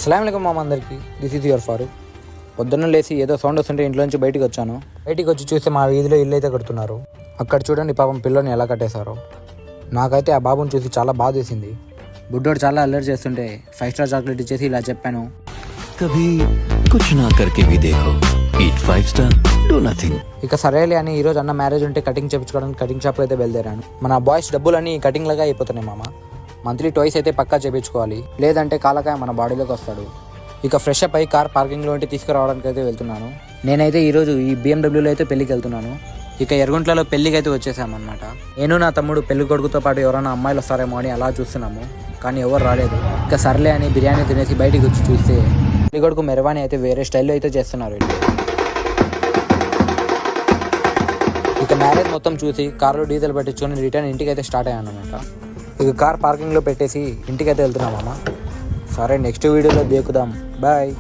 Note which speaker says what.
Speaker 1: అస్సలాము అలైకుం మామ అందరికీ. This is your Farooq. పొద్దున్న లేచి ఏదో సౌండ్ వస్తుంటే ఇంట్లోంచి బయటికి వచ్చాను. బయటికి వచ్చి చూస్తే మా వీధిలో ఇల్లు అయితే కడుతున్నారు. అక్కడ చూడండి పాపం పిల్లని ఎలా కట్టేశారో. నాకైతే ఆ బాబుని చూసి చాలా బాధ వేసింది. బుడ్డోడు చాలా అల్లరి చేస్తుంటే 5 స్టార్ చాక్లెట్ ఇచ్చేసి ఇలా చెప్పాను,
Speaker 2: कभी कुछ ना करके भी देखो, eat 5 star, do nothing.
Speaker 1: ఇక సరేలే అని ఈరోజు అన్న మ్యారేజ్ ఉంటే కటింగ్ చేయించుకోవడానికి కటింగ్ షాప్ అయితే బయలుదేరాను. మన బాయ్స్ డబ్బులన్నీ కటింగ్ లాగా అయిపోతున్నాయి మామ. మంత్లీ ట్వైస్ అయితే పక్కా చేయించుకోవాలి, లేదంటే కాలకాయ మన బాడీలోకి వస్తాడు. ఇక ఫ్రెష్ అప్ అయి కార్ పార్కింగ్లో ఉంటే తీసుకురావడానికి అయితే వెళ్తున్నాను. నేనైతే ఈరోజు ఈ BMWలో అయితే పెళ్ళికి వెళ్తున్నాను. ఇక ఎర్రగుంట్లలో పెళ్ళికి అయితే వచ్చేసామన్నమాట. నేను నా తమ్ముడు పెళ్లి కొడుకుతో పాటు ఎవరైనా అమ్మాయిలు వస్తారేమో అని అలా చూస్తున్నాము, కానీ ఎవరు రాలేదు. ఇక సర్లే అని బిర్యానీ తినేసి బయటికి వచ్చి చూస్తే పెళ్లి కొడుకు మెరవాణి అయితే వేరే స్టైల్లో అయితే చేస్తున్నారు. ఇక మ్యారేజ్ మొత్తం చూసి కార్లో డీజిల్ పట్టించుకొని రిటర్న్ ఇంటికి అయితే స్టార్ట్ అయ్యాను అనమాట. ఇక కార్ పార్కింగ్లో పెట్టేసి ఇంటికి అయితే వెళ్తున్నామమ్మా. సరే నెక్స్ట్ వీడియోలో దేకుదాం. బాయ్.